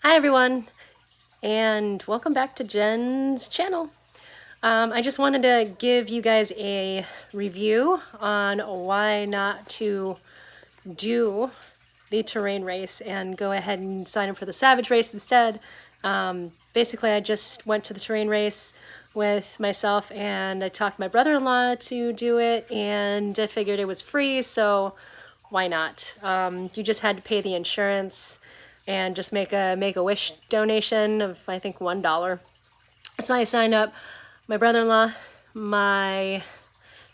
Hi everyone, and welcome back to Jen's channel. I just wanted to give you guys a review on why not to do the terrain race and go ahead and sign up for the Savage race instead. Basically, I just went to the terrain race with myself and I talked my brother-in-law to do it, and I figured it was free, so why not? You just had to pay the insurance and just make a Make-A-Wish donation of, I think, $1. So I signed up. My brother-in-law, my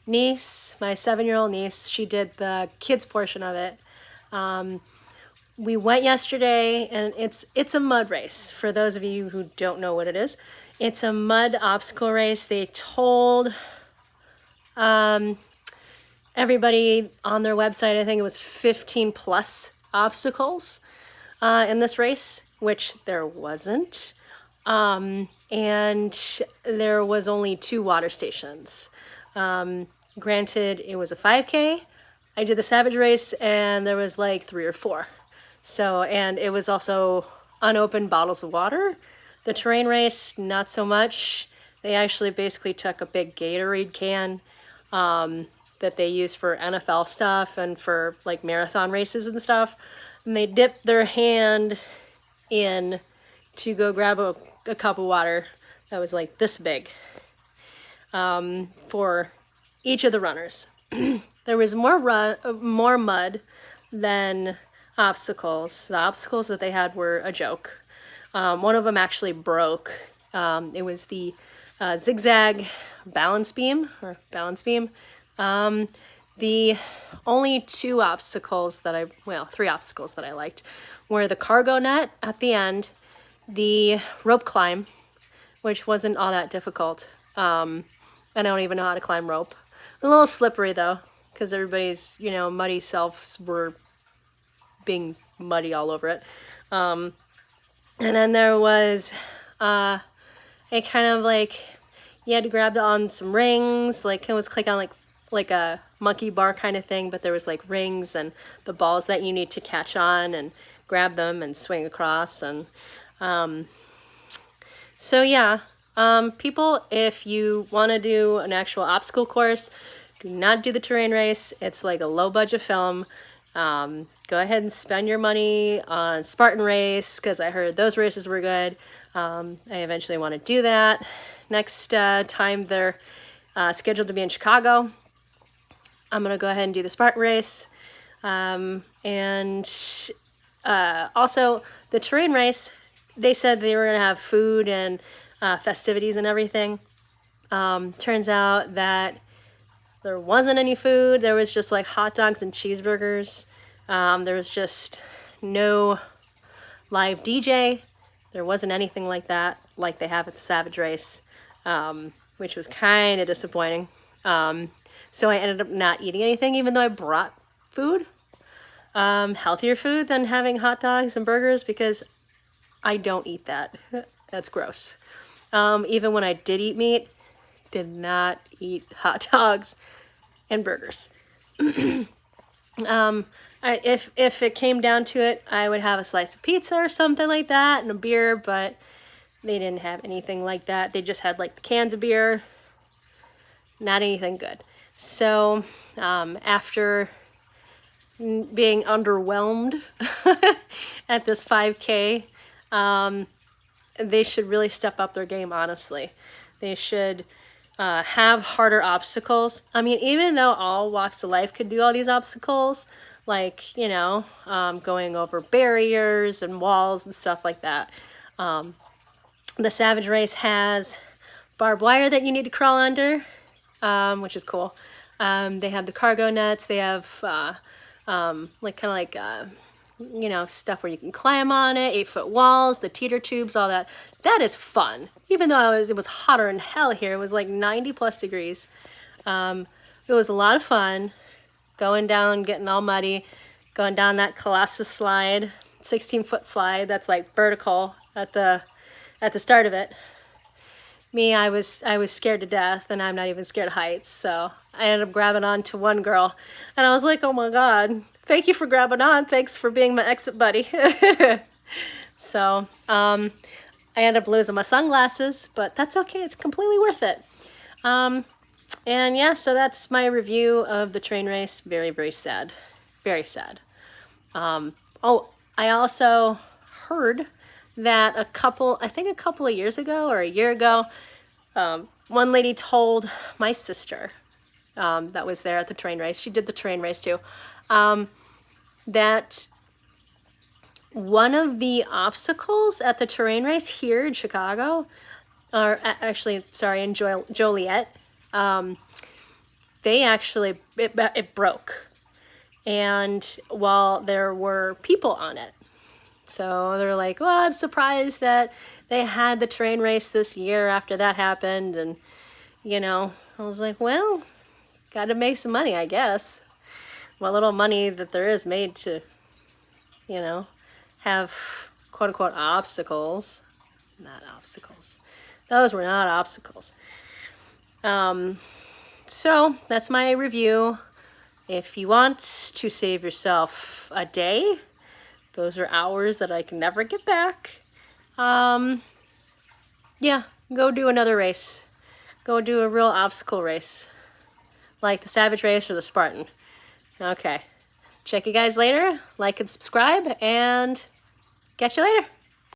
niece, my 7-year-old niece, she did the kids portion of it. We went yesterday, and it's a mud race. For those of you who don't know what it is, it's a mud obstacle race. They told everybody on their website, I think it was 15 plus obstacles in this race, which there wasn't. And there was only 2 water stations. Granted, it was a 5K. I did the Savage race and there was like 3 or 4. So, and it was also unopened bottles of water. The terrain race, not so much. They actually basically took a big Gatorade can that they use for NFL stuff and for like marathon races and stuff. And they dipped their hand in to go grab a cup of water that was like this big for each of the runners. There was more mud than obstacles. The obstacles that they had were a joke. One of them actually broke. It was the zigzag balance beam. The only 2 obstacles that well, 3 obstacles that I liked were the cargo net at the end, the rope climb, which wasn't all that difficult. I don't even know how to climb rope. A little slippery though, because everybody's, muddy selves were being muddy all over it. And then there was a kind of like, you had to grab on some rings, like it was click on like a monkey bar kind of thing, but there was like rings and the balls that you need to catch on and grab them and swing across. And so yeah, people, if you want to do an actual obstacle course, do not do the terrain race. It's like a low budget film. Go ahead and spend your money on Spartan Race, because I heard those races were good. I eventually want to do that. Next time they're scheduled to be in Chicago, I'm going to go ahead and do the Spartan Race. Also, the terrain race, they said they were going to have food and festivities and everything. Turns out that there wasn't any food. There was just like hot dogs and cheeseburgers. There was just no live DJ. There wasn't anything like that, like they have at the Savage race, which was kind of disappointing. So I ended up not eating anything, even though I brought food, healthier food than having hot dogs and burgers, because I don't eat that. That's gross. Even when I did eat meat, did not eat hot dogs and burgers. If it came down to it, I would have a slice of pizza or something like that and a beer, but they didn't have anything like that. They just had like the cans of beer, not anything good. So after being underwhelmed at this 5K, they should really step up their game, honestly. They should have harder obstacles. I mean, even though all walks of life could do all these obstacles, like, going over barriers and walls and stuff like that. The Savage race has barbed wire that you need to crawl under, which is cool. They have the cargo nets. They have stuff where you can climb on it, 8-foot walls, the teeter tubes, all that. That is fun. Even though it was hotter than hell here. It was like 90 plus degrees. It was a lot of fun going down, getting all muddy, going down that Colossus slide, 16-foot slide that's like vertical at the start of it. Me, I was scared to death, and I'm not even scared of heights, so I ended up grabbing on to one girl, and I was like, oh my god, thank you for grabbing on, thanks for being my exit buddy. So I ended up losing my sunglasses, but that's okay. It's completely worth it. And yeah, so that's my review of the train race. Very, very sad. Very sad. Oh, I also heard that I think a couple of years ago or a year ago, one lady told my sister that was there at the train race, she did the train race too, that one of the obstacles at the terrain race here in Chicago, or actually, sorry, in Joliet, it broke. And while there were people on it. So they're like, well, I'm surprised that they had the train race this year after that happened. And, you know, I was like, well, gotta make some money, I guess. What little money that there is made to, you know, have quote unquote obstacles. Not obstacles. Those were not obstacles. So that's my review. If you want to save yourself a day, those are hours that I can never get back. Yeah, go do another race. Go do a real obstacle race, like the Savage Race or the Spartan. Okay, check you guys later. Like and subscribe, and catch you later.